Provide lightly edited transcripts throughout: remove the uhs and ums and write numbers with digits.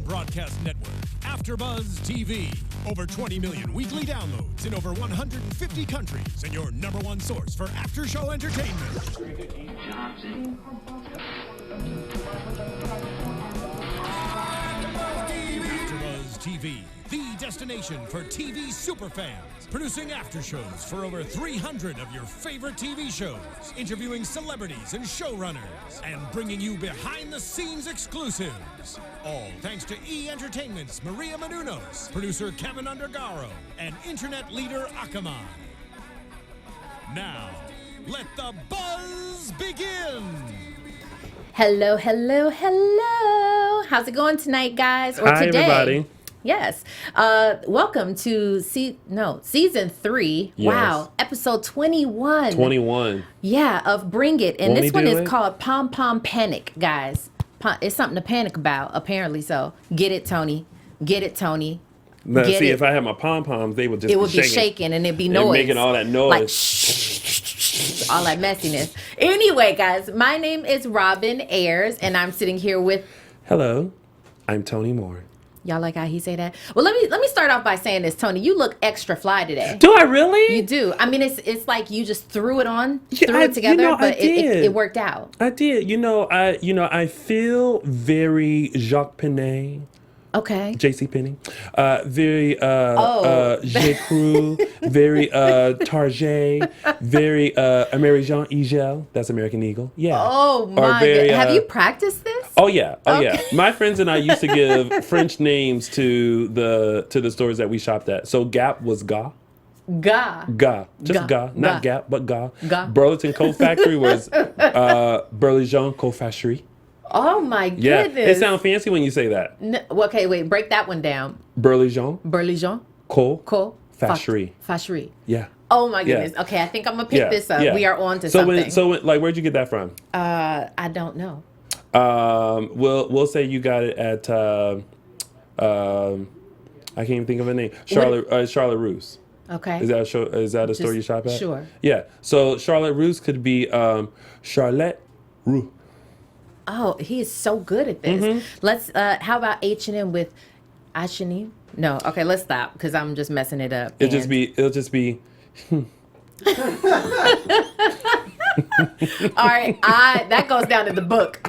broadcast network, AFTERBUZZ TV. Over 20 million weekly downloads in over 150 countries, and your #1 source for after-show entertainment. AFTERBUZZ TV, the destination for TV superfans. Producing after-shows for over 300 of your favorite TV shows. Interviewing celebrities and showrunners. And bringing you behind-the-scenes exclusives. All thanks to E! Entertainment's Maria Menounos, producer Kevin Undergaro, and internet leader Akamai. Now, let the buzz begin! Hello, hello, hello. How's it going tonight, guys? Or Hi, today? Everybody. Yes. Welcome to season 3. Yes. Wow. Episode 21. 21. Yeah, of Bring It. And Won't this we one do is it? called Pom Pom Panic, guys. It's something to panic about, apparently so. Get it, Tony. Get it, Tony. Now, Get see, it. if I had my pom-poms, they would just It would be shaking. shaking and it'd be And noise. making all that noise. Like shh, all that messiness. Anyway, guys, my name is Robin Ayers, and I'm sitting here with. Hello, I'm Tony Moore. Y'all like how he say that? Well, let me start off by saying this, Tony. You look extra fly today. Do I really? You do. I mean, it's like you just threw it on, Yeah, threw it together, but I did. it worked out. I did. I feel very Jacques Penney. Okay. J.C. Penney, very Oh. J. Crew, very Target, very American Eagle. That's American Eagle. Yeah. Oh Or my very, God. Have you practiced this? Oh yeah, Okay. yeah. My friends and I used to give French names to the stores that we shopped at. So Gap was Ga. Ga. Ga. Just Ga. Ga. Not Ga. Gap, but Ga. Ga. Burlington Coat Factory was Burlington Coat Factory. Oh my Yeah. goodness. It sounds fancy when you say that. Okay, wait. Break that one down. Burlington Burlington. Coat Factory. Factory. Yeah. Oh my Yeah. goodness. Okay, I think I'm gonna pick this up. We are on to so something. like, where'd you get that from? I don't know. We'll say you got it at I can't even think of a name. Charlotte Russe. Okay. Is that a store you shop at? Sure. Yeah. So Charlotte Russe could be Charlotte Russe. Oh, he is so good at this. Mm-hmm. Let's. How about H&M with H&M? No. Okay, let's stop because I'm just messing it up. It'll just be. All right. That goes down in the book.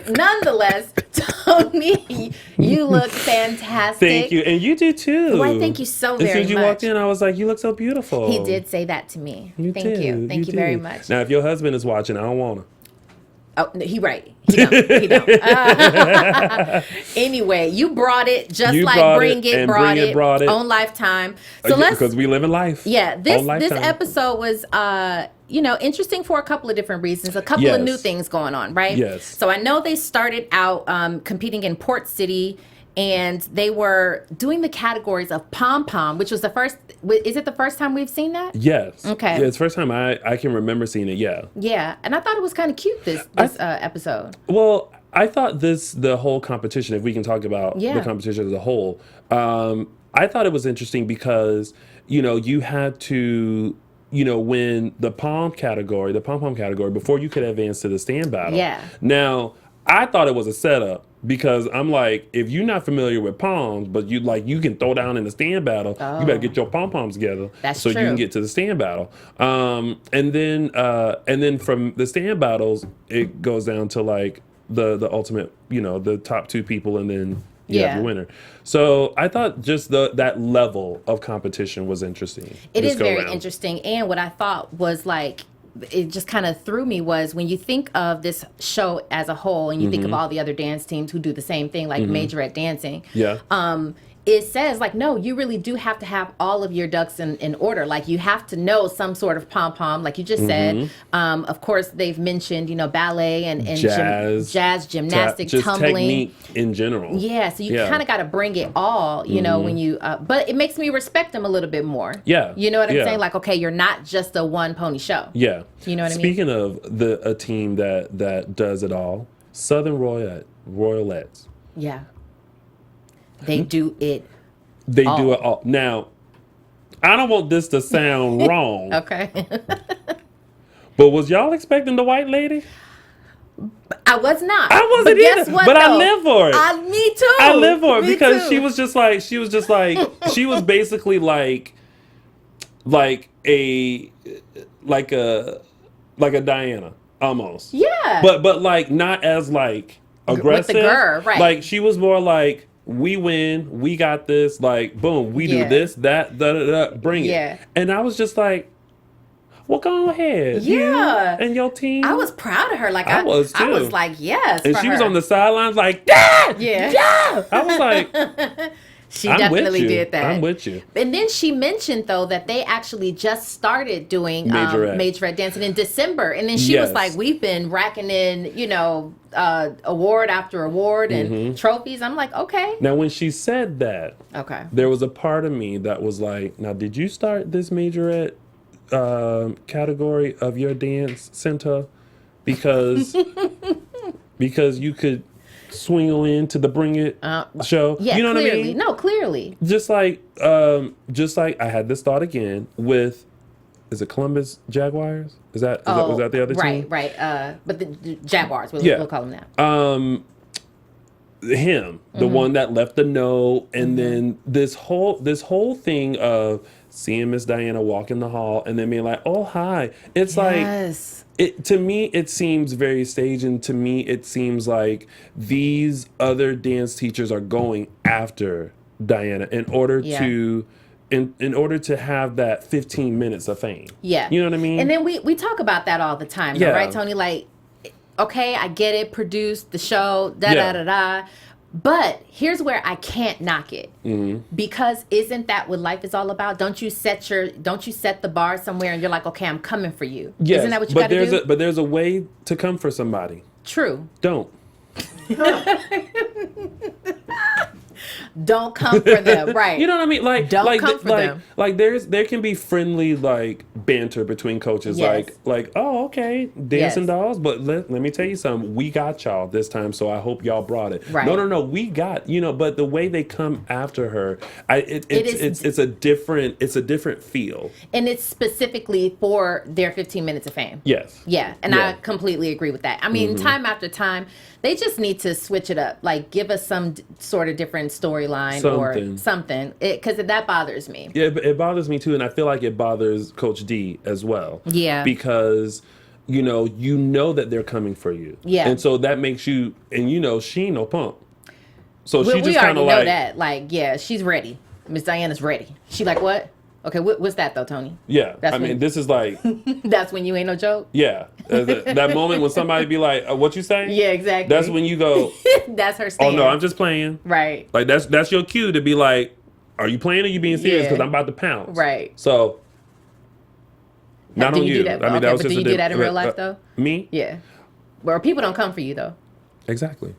Nonetheless, Tony, you look fantastic. Thank you, and you do too. Why, thank you so As soon very as you much. walked in, I was like, "You look so beautiful." He did say that to me. Thank you. Thank you do. very much. Now, if your husband is watching, I don't want to. Oh, no, he right. He don't. Anyway, you brought it just You like brought Bring it, It, and brought Bring It it, brought it. on Lifetime. So let's. Because we live in life. Yeah, On this Lifetime. episode was interesting for a couple of different reasons. A couple Yes. of new things going on, right? Yes. So I know they started out competing in Port City, and they were doing the categories of Pom Pom, which was the first. Is it the first time we've seen that? Yes. Okay. Yeah, it's the first time I can remember seeing it. Yeah. Yeah, and I thought it was kind of cute this episode. Well, I thought the whole competition, if we can talk about Yeah. the competition as a whole, I thought it was interesting because, you had to, win the Pom Pom category before you could advance to the stand battle. Yeah. Now, I thought it was a setup because I'm like, if you're not familiar with poms, but you can throw down in the stand battle, you better get your pom poms together That's so true. you can get to the stand battle. And then from the stand battles, it goes down to like the ultimate, the top 2 people, and then you have Yeah. your winner. So I thought just that level of competition was interesting. It this is go very round. interesting. And what I thought was like, it just kind of threw me was when you think of this show as a whole and you think of all the other dance teams who do the same thing, like Majorette dancing. Yeah. It says like, no, you really do have to have all of your ducks in order. Like you have to know some sort of pom-pom, like you just said. Of course, they've mentioned, ballet and jazz, gymnastics, just tumbling. technique in general. Yeah, so you kind of got to bring it all, when you, but it makes me respect them a little bit more. Yeah. You know what I'm Yeah. saying? Like, okay, you're not just a one pony show. Yeah. You know what I mean? Speaking of a team that does it all, Southern Royalettes. Yeah. They do it. They do it all. Now, I don't want this to sound wrong, Okay. but was y'all expecting the white lady? I was not. I wasn't but guess either. What, but though? I live for it. Me too. I live for it Me because too. she was just like she was basically like a Diana almost. Yeah. But like not as like aggressive. With the girl, right? Like she was more like, we win, we got this. Like boom, we do this, that, bring it. And I was just like, well, go ahead. Yeah. You and your team. I was proud of her. Like I was too. I was like, yes. And for she was her. on the sidelines like, yeah. I was like, she definitely did that. I'm with you. And then she mentioned though that they actually just started doing Majorette dancing in December, and then she was like, "We've been racking in, award after award and trophies." I'm like, okay. Now, when she said that, there was a part of me that was like, "Now, did you start this Majorette category of your dance center because you could swing in to the Bring It show?" Yeah, you know clearly. what I mean? No, clearly. Just like I had this thought again with, is it Columbus Jaguars? Was that the other team? Right. But the Jaguars, we'll call them that. Him, the one that left the note, and then this whole thing of seeing Miss Diana walk in the hall and then being like, "Oh, hi." It's like, to me, it seems very staged, and to me, it seems like these other dance teachers are going after Diana in order to have that 15 minutes of fame. Yeah. You know what I mean? And then we talk about that all the time, though, right, Tony? Like, okay, I get it, produce the show, da-da-da-da. But here's where I can't knock it. Because isn't that what life is all about? Don't you set the bar somewhere and you're like, okay, I'm coming for you. Yes, isn't that what you got to do? But there's a way to come for somebody. True. Don't. Don't come for them, right? You know what I mean? Like, don't come for them. Like, there can be friendly like banter between coaches, like, oh, okay, dancing dolls. But let me tell you something. We got y'all this time, so I hope y'all brought it. Right. No, we got But the way they come after her, it's a different feel, and it's specifically for their 15 minutes of fame. Yes. Yeah, and I completely agree with that. I mean, time after time, they just need to switch it up. Like, give us some sort of different storyline or something, because that bothers me. Yeah, it bothers me too, and I feel like it bothers Coach D as well. Yeah, because you know that they're coming for you. Yeah, and so that makes you, and she no pump. So she just kind of know that. Like, yeah, she's ready. Miss Diana's ready. She like, what? Okay, what's that though, Tony? Yeah, this is like that's when you ain't no joke. Yeah, that moment when somebody be like, "What you say?" Yeah, exactly. That's when you go. That's her stand. Oh no, I'm just playing. Right. Like that's your cue to be like, "Are you playing or you being serious?" Because I'm about to pounce. Right. So. Not on you. That? That was just do you do that in real life though? Me? Yeah. Well, people don't come for you though. Exactly.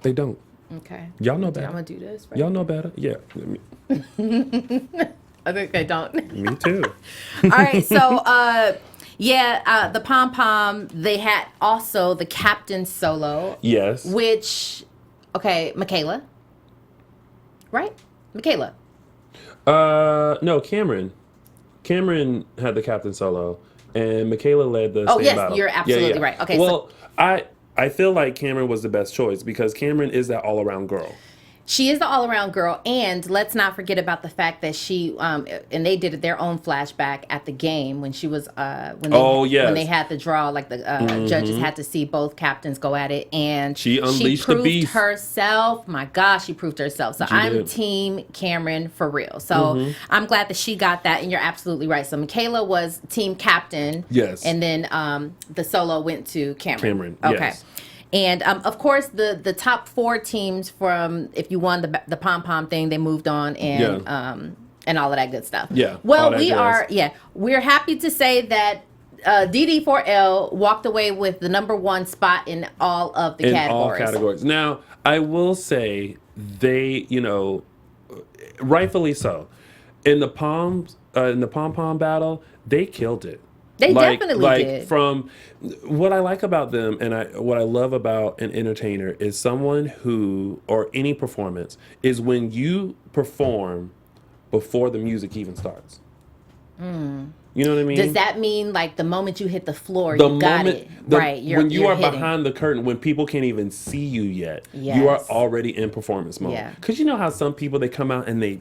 They don't. Okay. Y'all know better. I'm gonna do this. Right? Y'all know better. Yeah. I think they don't. Me too. All right, so the Pom Pom, they had also the captain solo. Yes. Which, Michaela. Right? Michaela. No, Cameron. Cameron had the captain solo, and Michaela led the stand battle. You're absolutely right. Okay. Well, I feel like Cameron was the best choice because Cameron is that all-around girl. She is the all-around girl, and let's not forget about the fact that she and they did their own flashback at the game when she was when they had the draw, like the judges had to see both captains go at it, and she unleashed the beast herself. My gosh, she proved herself. So I'm team Cameron for real. So I'm glad that she got that, and you're absolutely right. So Michaela was team captain, yes, and then the solo went to Cameron. Okay. Yes. And, of course, the top 4 teams from, if you won the Pom Pom thing, they moved on and all of that good stuff. Yeah. Well, we're happy to say that DD4L walked away with the #1 spot in all of the categories. In all categories. Now, I will say they, rightfully so. In the Pom Pom battle, they killed it. They definitely did. From what I like about them and what I love about an entertainer is someone who, or any performance, is when you perform before the music even starts. You know what I mean? Does that mean like the moment you hit the floor, you got it? Right. When you are hitting. behind the curtain, when people can't even see you yet, you are already in performance mode. Yeah. Because you know how some people, they come out and they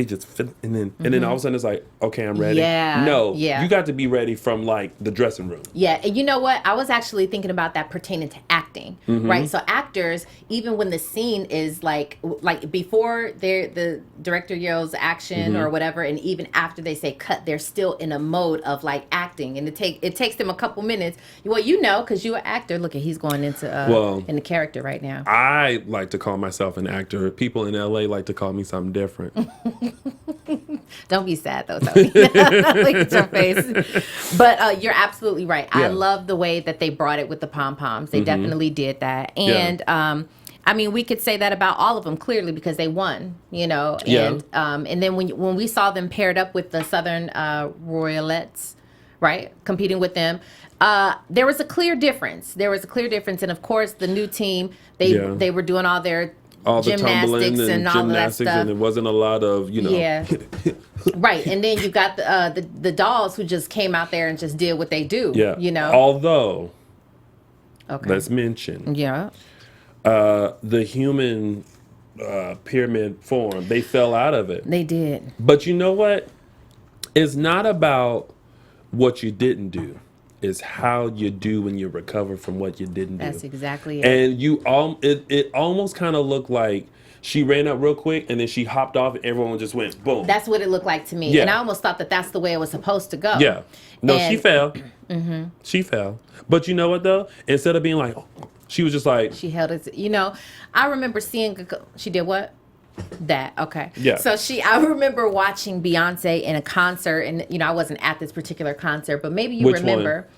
just fit, and then all of a sudden it's like, okay, I'm ready. Yeah. No, yeah. you got to be ready from like the dressing room. Yeah, and you know what? I was actually thinking about that pertaining to acting, right? So actors, even when the scene is like before the director yells action or whatever, and even after they say cut, they're still in a mode of like acting, and it takes them a couple minutes. Well, you know, because you're an actor. Look, he's going into in the character right now. I like to call myself an actor. People in LA like to call me something different. Don't be sad though, Tony. Look at your face. But you're absolutely right. Yeah. I love the way that they brought it with the pom-poms. They definitely did that. And I mean, we could say that about all of them clearly because they won, you know. And then when we saw them paired up with the Southern Royalettes, right, competing with them, there was a clear difference. And of course, the new team, they were doing all their gymnastics and all of that stuff. And it wasn't a lot of, you know. Yeah. Right. And then you got the dolls who just came out there and just did what they do. Yeah. You know. Although, let's mention. Yeah. The human pyramid form, they fell out of it. They did. But you know what? It's not about what you didn't do. Is how you do when you recover from what you didn't do. That's exactly it. And it almost kind of looked like she ran up real quick and then she hopped off and everyone just went boom. That's what it looked like to me. Yeah. And I almost thought that that's the way it was supposed to go. Yeah. No, she fell. She fell. But you know what though? Instead of being like, she was just like. She held it. You know, I remember seeing, she did what? That okay. Yeah. So I remember watching Beyonce in a concert, and you know I wasn't at this particular concert, but maybe you remember. One?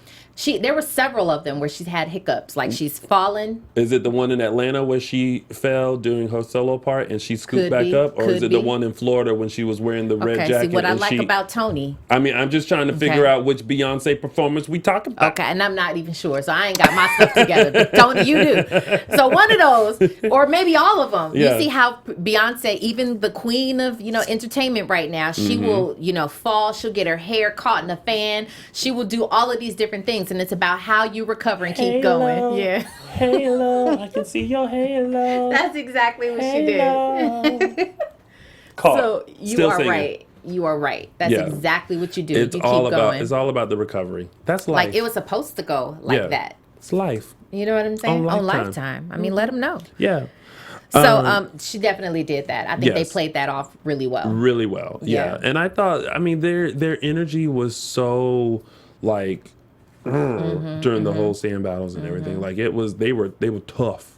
There were several of them where she's had hiccups, like she's fallen. Is it the one in Atlanta where she fell during her solo part and she scooped back up? Or is it the one in Florida when she was wearing the red jacket? See, what I like about Tony. I mean, I'm just trying to figure out which Beyonce performance we talking about. Okay, and I'm not even sure, so I ain't got my stuff together. But Tony, you do. So one of those, or maybe all of them. Yeah. You see how Beyonce, even the queen of, you know, entertainment right now, she will, you know, fall. She'll get her hair caught in a fan. She will do all of these different things. And it's about how you recover and keep going. Yeah. Halo, I can see your halo. That's exactly what she did. So you are right. You are right. That's exactly what you do. It's you all keep about going. It's all about the recovery. That's life. Like it was supposed to go like that. It's life. You know what I'm saying? On Lifetime. I mean, let them know. Yeah. So she definitely did that. I think they played that off really well. Really well. Yeah. And I thought, I mean, their energy was so like during the whole sand battles and everything. Like it was, they were tough.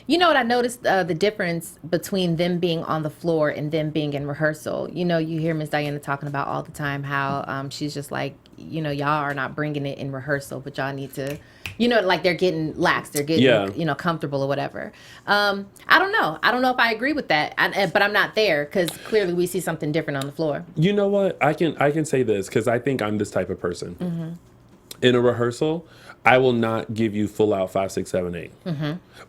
You know what I noticed, the difference between them being on the floor and them being in rehearsal. You know, you hear Miss Diana talking about all the time how she's just like, you know, y'all are not bringing it in rehearsal, but y'all need to, you know, like they're getting lax, they're getting, you know, comfortable or whatever. I don't know. I don't know if I agree with that, but I'm not there because clearly we see something different on the floor. You know what? I can say this because I think I'm this type of person. In a rehearsal, I will not give you full out 5, 6, 7, 8.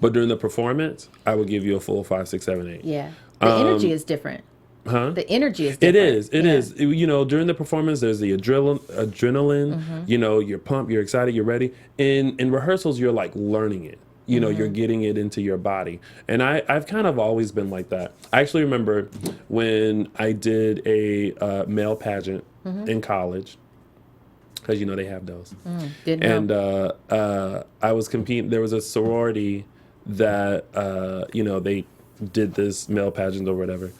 But during the performance, I will give you a full 5, 6, 7, 8. Yeah, the energy is different. The energy is different. It is. You know, during the performance, there's the adrenaline. You know, you're pumped, you're excited, you're ready. In rehearsals, you're like learning it. You know, you're getting it into your body. And I've kind of always been like that. I actually remember when I did a male pageant in college. Because, you know, they have those. And I was competing. There was a sorority that, you know, they did this male pageant or whatever.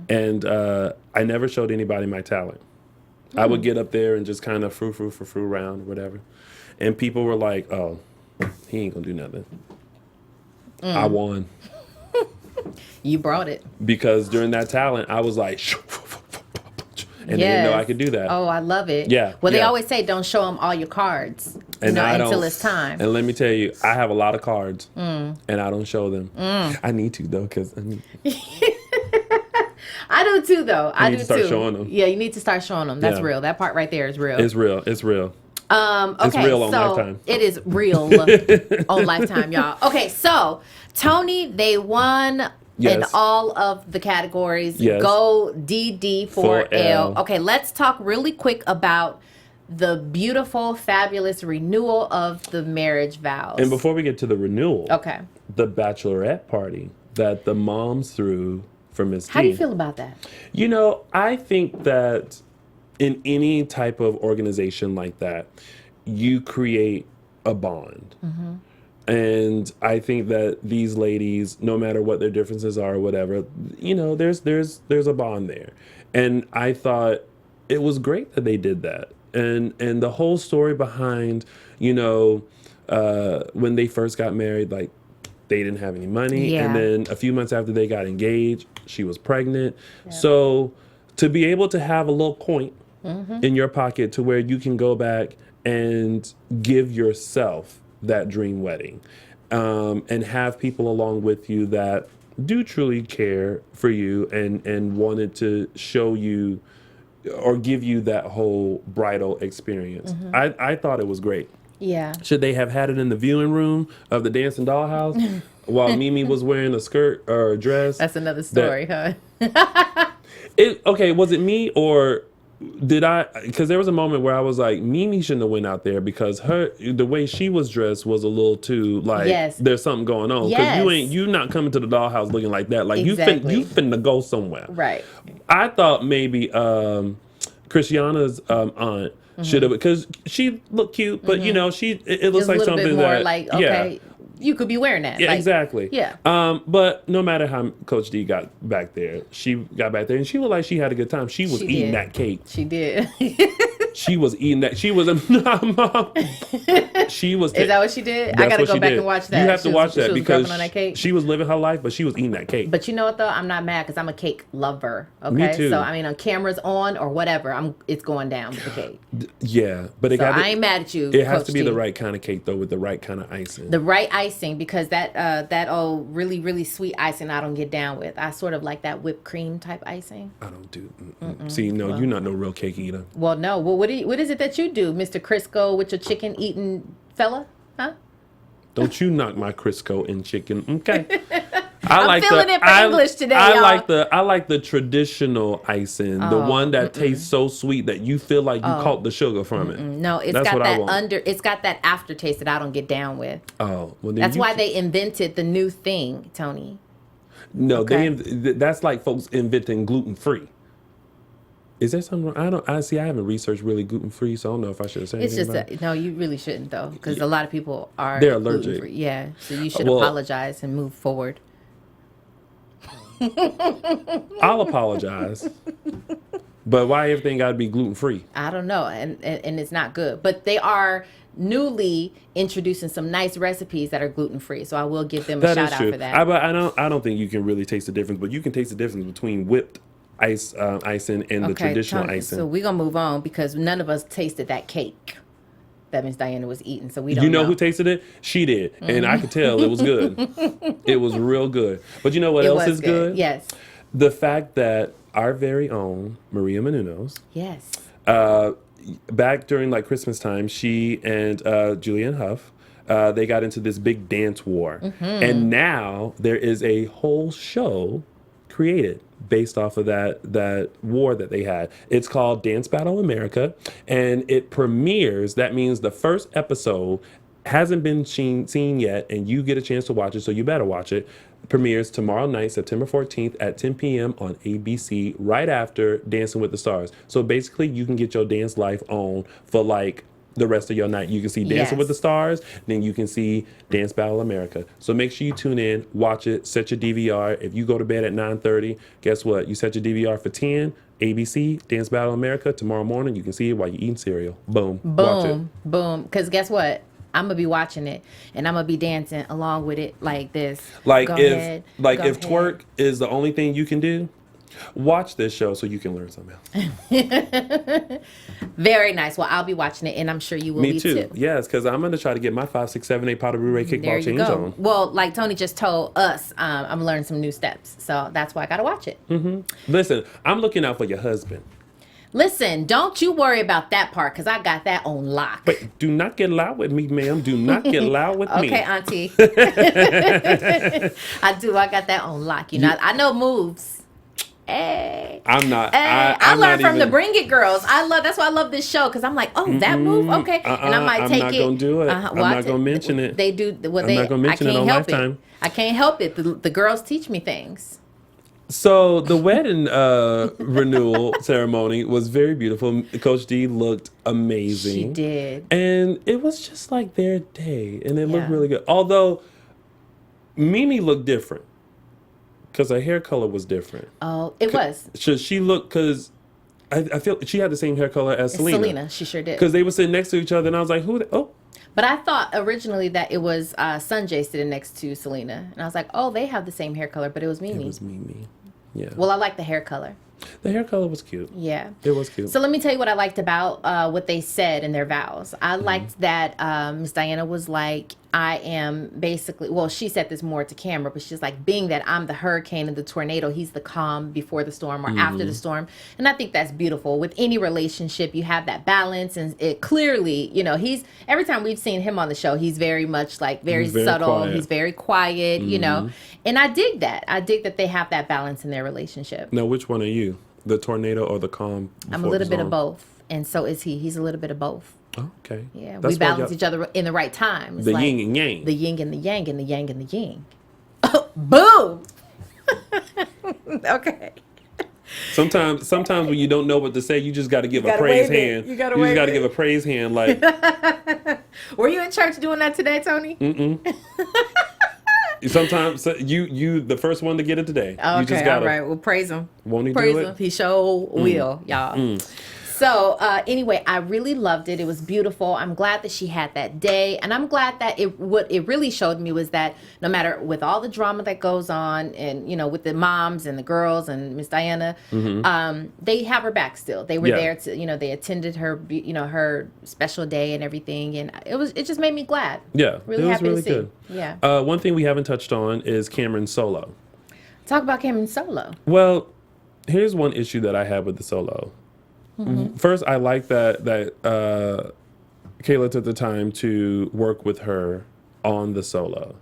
And I never showed anybody my talent. I would get up there and just kind of frou around or whatever. And people were like, oh, he ain't going to do nothing. I won. You brought it. Because during that talent, I was like... And they didn't know I could do that. Oh, I love it. Yeah. Well, they always say don't show them all your cards until it's time. And let me tell you, I have a lot of cards, and I don't show them. I need to, though, because I need... I do, too, though. I need to start showing them. Yeah, you need to start showing them. That's real. That part right there is real. It's real. It's real. Okay, it's real on Lifetime. It is real on Lifetime, y'all. Okay, so Tony, they won Yes. In all of the categories. Yes. Go DD for L. L. Okay, let's talk really quick about the beautiful, fabulous renewal of the marriage vows. And before we get to the renewal, okay, the bachelorette party that the moms threw for Miss T. How do you feel about that? You know, I think that in any type of organization like that, you create a bond. Mm-hmm. And I think that these ladies, no matter what their differences are or whatever, you know, there's a bond there. And I thought it was great that they did that. And the whole story behind, you know, when they first got married, like, they didn't have any money. Yeah. And then a few months after they got engaged, she was pregnant. Yeah. So to be able to have a little coin in your pocket to where you can go back and give yourself that dream wedding, and have people along with you that do truly care for you and wanted to show you or give you that whole bridal experience. I thought it was great. Yeah. Should they have had it in the viewing room of the Dancing Dollhouse while Mimi was wearing a skirt or a dress? That's another story, huh? Okay, was it me or did I? Because there was a moment where I was like, Mimi shouldn't have went out there because the way she was dressed was a little too like. Yes. There's something going on because you not coming to the dollhouse looking like that. Like exactly. you finna go somewhere. Right. I thought maybe Christiana's aunt should have, because she looked cute, but you know it looks like something bit more that like, okay, you could be wearing that. Yeah, like, exactly. Yeah. But no matter how Coach D got back there, she got back there and she looked like she had a good time. She was eating that cake. She did. She was eating that. She was she was. Is that what she did? I gotta go back and watch that. You have to watch that because on that cake. She was living her life, but she was eating that cake. But you know what though? I'm not mad because I'm a cake lover. Okay. Me too. So I mean, on camera's on or whatever, it's going down with the cake. Yeah, but I ain't mad at you. It has Coach to be T. the right kind of cake though, with the right kind of icing. The right icing, because that old really really sweet icing I don't get down with. I sort of like that whipped cream type icing. I don't do. See, no, you're not no real cake eater. Well, no. Well, what is it that you do, Mr. Crisco, with your chicken eating fella? Huh? Don't you knock my Crisco and chicken? Okay. I'm feeling it for English today, y'all. I like the traditional icing, the one that tastes so sweet that you feel like you caught the sugar from it. No, it's got that aftertaste that I don't get down with. Oh, well, then that's why they invented the new thing, Tony. No, that's like folks inventing gluten free. Is there something wrong? I haven't researched really gluten free, so I don't know if I should say anything. It's just no, you really shouldn't though, because a lot of people they're allergic. Gluten-free. Yeah, so you should apologize and move forward. I'll apologize, but why everything got to be gluten free? I don't know, and it's not good. But they are newly introducing some nice recipes that are gluten free, so I will give them a shout out for that. I don't think you can really taste the difference, but you can taste the difference between whipped icing and the traditional icing. So we're gonna move on because none of us tasted that cake that Miss Diana was eating, so we don't know. You know who tasted it? She did, and I could tell it was good. It was real good. But you know what else is good? Yes. The fact that our very own Maria Menounos, yes, back during like Christmas time, she and Julianne Hough, they got into this big dance war, and now there is a whole show created based off of that war that they had. It's called Dance Battle America, and it premieres. That means the first episode hasn't been seen yet, and you get a chance to watch it, so you better watch it. Premieres tomorrow night, September 14th at 10 p.m. on ABC, right after Dancing with the Stars. So basically, you can get your dance life on for like the rest of your night. You can see Dancing with the Stars, then you can see Dance Battle America. So make sure you tune in, watch it, set your DVR. If you go to bed at 9:30, guess what? You set your DVR for 10, ABC, Dance Battle America. Tomorrow morning, you can see it while you're eating cereal. Boom. Watch it. Boom. Because guess what? I'm going to be watching it, and I'm going to be dancing along with it like this. Like if twerk is the only thing you can do, watch this show so you can learn something else. Very nice. Well, I'll be watching it, and I'm sure you will be too. Yes, because I'm going to try to get my 5, 6, 7, 8 powder Blu-ray kickball change on. Well, like Tony just told us, I'm learning some new steps, so that's why I got to watch it. Listen, I'm looking out for your husband. Listen, don't you worry about that part because I got that on lock. But do not get loud with me, ma'am. Do not get loud with me. Okay, Auntie. I do. I got that on lock. You know, I know moves. Hey. I'm not. I learned from the Bring It girls. That's why I love this show because I'm like, oh, that move, okay, and I might take it. I'm not gonna do it. I'm not gonna mention it. They do. Well, I'm not gonna mention it on Lifetime. I can't help it. The girls teach me things. So the wedding renewal ceremony was very beautiful. Coach D looked amazing. She did. And it was just like their day. And it looked really good. Although Mimi looked different. Because her hair color was different. Oh, it was. She looked, because I feel she had the same hair color as Selena. Selena, she sure did. Because they were sitting next to each other. And I was like, oh. But I thought originally that it was Sanjay sitting next to Selena. And I was like, oh, they have the same hair color, but it was Mimi. It was Mimi. Yeah. Well, I like the hair color. The hair color was cute. Yeah. It was cute. So let me tell you what I liked about what they said in their vows. I liked that Miss Diana was like, I am basically, well, she said this more to camera, but she's like, being that I'm the hurricane and the tornado, he's the calm before the storm or after the storm. And I think that's beautiful. With any relationship, you have that balance. And it clearly, you know, every time we've seen him on the show, he's very much like very subtle. Quiet. He's very quiet, you know. And I dig that. I dig that they have that balance in their relationship. Now, which one are you? The tornado or the calm? I'm a little bit of both. And so is he. He's a little bit of both. Oh, okay. Yeah, we balance each other in the right time. It's the yin and yang. The yin and the yang and the yang and the yin. Boom! Okay. Sometimes when you don't know what to say, you just got to give a praise hand. You just got to give a praise hand. Like, were you in church doing that today, Tony? Sometimes you the first one to get it today. Okay, you just gotta, all right. Well, praise him. Won't he praise do him. it? He sure will, y'all. So anyway, I really loved it. It was beautiful. I'm glad that she had that day. And I'm glad that what it really showed me was that no matter with all the drama that goes on and, you know, with the moms and the girls and Miss Diana, they have her back still. They were there to, you know, they attended her, you know, her special day and everything. And it just made me glad. Yeah. Really it was happy really to see. good. Yeah. One thing we haven't touched on is Cameron's solo. Talk about Cameron's solo. Well, here's one issue that I have with the solo. First, I like that Kayla took the time to work with her on the solo.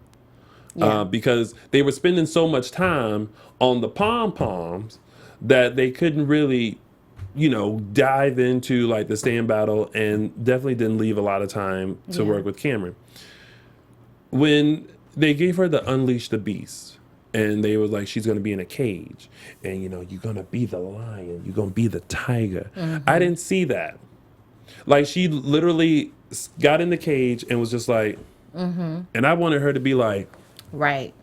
Because they were spending so much time on the pom-poms that they couldn't really, you know, dive into like the stand battle, and definitely didn't leave a lot of time to work with Cameron. When they gave her the Unleash the Beast, and they was like, she's going to be in a cage. And, you know, you're going to be the lion. You're going to be the tiger. I didn't see that. Like, she literally got in the cage and was just like, and I wanted her to be like, Right.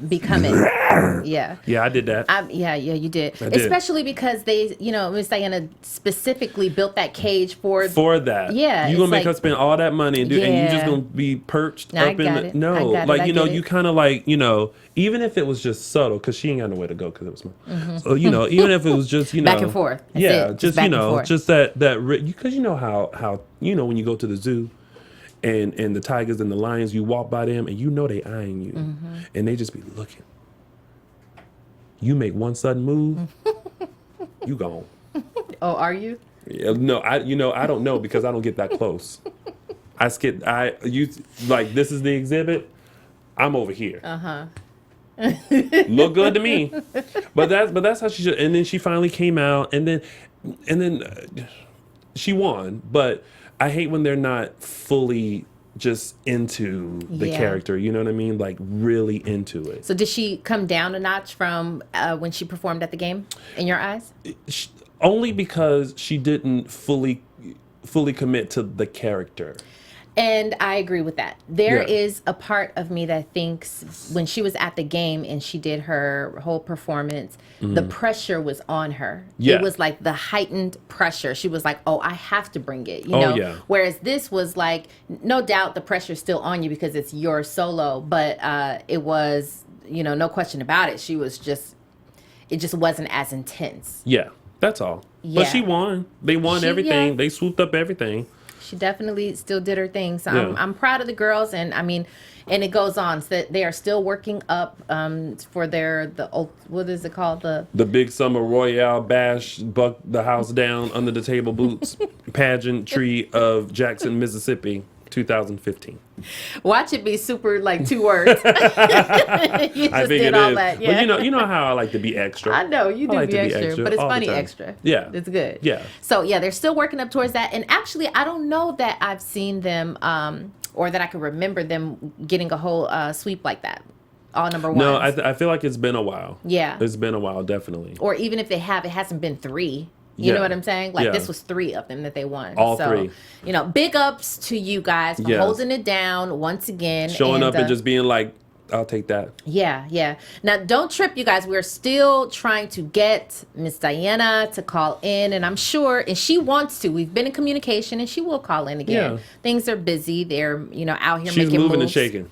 Become it. Yeah. Yeah, I did that. Yeah, you did. I did. Especially because they, you know, Miss Diana specifically built that cage for that. Yeah. You're going to make her spend all that money and you're just going to be perched up in the... No, like, you know, you kind of like, you know, even if it was just subtle, because she ain't got nowhere to go because it was small. So, you know, even if it was just, you know... Back and forth. That's yeah, it. just, you know, just that because you know how, you know, when you go to the zoo, and the tigers and the lions, you walk by them and you know they eyeing you, and they just be looking. You make one sudden move, you gone. Oh, are you? Yeah, no, I don't know because I don't get that close. Like this is the exhibit. I'm over here. Look good to me, but that's how she should. And then she finally came out, and then she won, but. I hate when they're not fully just into the character. You know what I mean? Like really into it. So did she come down a notch from when she performed at the game, in your eyes? Only because she didn't fully commit to the character. And I agree with that. There is a part of me that thinks when she was at the game and she did her whole performance, the pressure was on her. Yeah. It was like the heightened pressure. She was like, oh, I have to bring it, you know? Yeah. Whereas this was like, no doubt the pressure's still on you because it's your solo, but it was, you know, no question about it. It just wasn't as intense. Yeah, that's all. Yeah. But she won. They won everything. Yeah. They swooped up everything. She definitely still did her thing. So I'm proud of the girls, and I mean, and it goes on. So that they are still working up for what is it called, the big summer royale bash, buck the house down under the table boots pageantry of Jackson, Mississippi, 2015. Watch it be super like 2 words. You just I think did it all is. that. Yeah. But you know how I like to be extra. I know you do like be to be extra, but it's all the funny time. extra. Yeah, it's good. Yeah. So yeah, they're still working up towards that. And actually, I don't know that I've seen them or that I can remember them getting a whole sweep like that. All number one. No, I feel like it's been a while. Yeah, it's been a while, definitely. Or even if they have, it hasn't been 3. You know what I'm saying? Like this was 3 of them that they won. All 3. You know, big ups to you guys for holding it down once again. Showing up and just being like, I'll take that. Yeah, yeah. Now, don't trip, you guys. We're still trying to get Miss Diana to call in, and I'm sure, and she wants to. We've been in communication, and she will call in again. Yeah. Things are busy. They're, out here making moves. She's moving and shaking.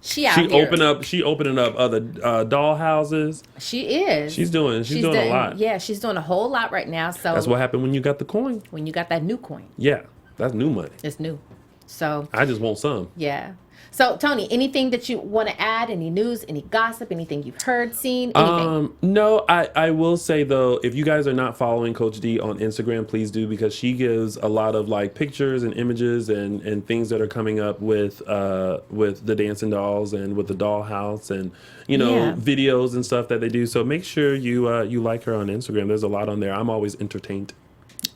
She opening up other doll houses. She is. She's doing a lot. Yeah, she's doing a whole lot right now. So that's what happened when you got the coin. When you got that new coin. Yeah, that's new money. It's new. So I just want some. Yeah. So Tony, anything that you want to add? Any news? Any gossip? Anything you've heard, seen? Anything? No. I will say though, if you guys are not following Coach D on Instagram, please do, because she gives a lot of like pictures and images and things that are coming up with the dancing dolls and with the dollhouse and videos and stuff that they do. So make sure you like her on Instagram. There's a lot on there. I'm always entertained.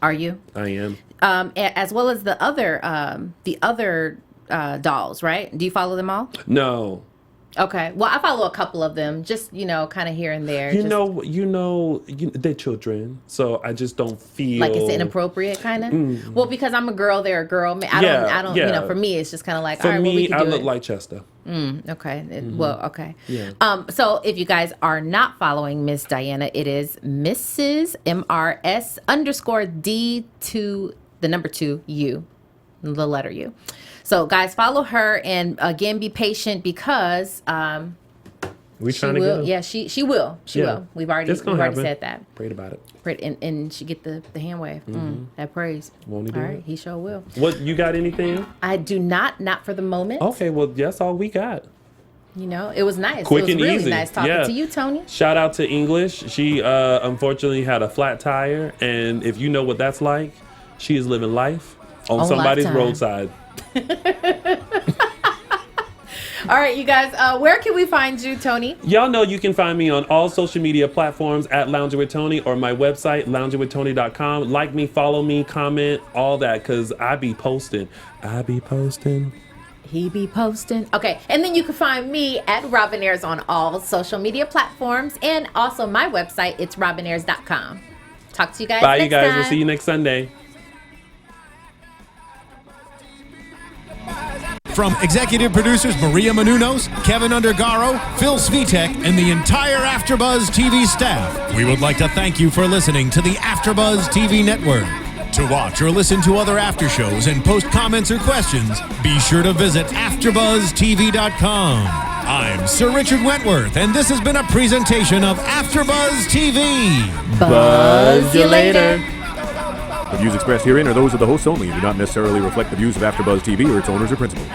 Are you? I am. As well as the other dolls, right? Do you follow them all? No. Okay. Well, I follow a couple of them, just kind of here and there. They're children, so I just don't feel like it's inappropriate, kind of. Well, because I'm a girl, they're a girl. I don't. For me, it's just kind of like. For all right, me, I look like Chester. Okay. Well, okay. Yeah. So if you guys are not following Miss Diana, it is Mrs. MRS_D to the number 2 U, the letter U. So, guys, follow her, and again, be patient because we trying to get her. Yeah, she will. She will. We've already said that. Prayed about it. And she get the hand wave. That praise. Won't he do it? He sure will. What, you got anything? I do not for the moment. Okay, well, that's all we got. It was nice. Quick it was and really easy. Nice talking to you, Tony. Shout out to English. She unfortunately had a flat tire, and if you know what that's like, she is living life on somebody's roadside. All right, you guys, where can we find you, Tony? Y'all know you can find me on all social media platforms at Lounging with Tony or my website, loungingwithtony.com. Like me, follow me, comment, all that, because I be posting. He be posting. Okay, and then you can find me at Robin Ayers on all social media platforms, and also my website, it's robinayers.com. Talk to you guys Bye, next you guys. time. We'll see you next Sunday. From executive producers Maria Menounos, Kevin Undergaro, Phil Svitek, and the entire AfterBuzz TV staff, we would like to thank you for listening to the AfterBuzz TV network. To watch or listen to other after shows and post comments or questions, be sure to visit AfterBuzzTV.com. I'm Sir Richard Wentworth, and this has been a presentation of AfterBuzz TV. Buzz you later. The views expressed herein are those of the hosts only and do not necessarily reflect the views of AfterBuzz TV or its owners or principals.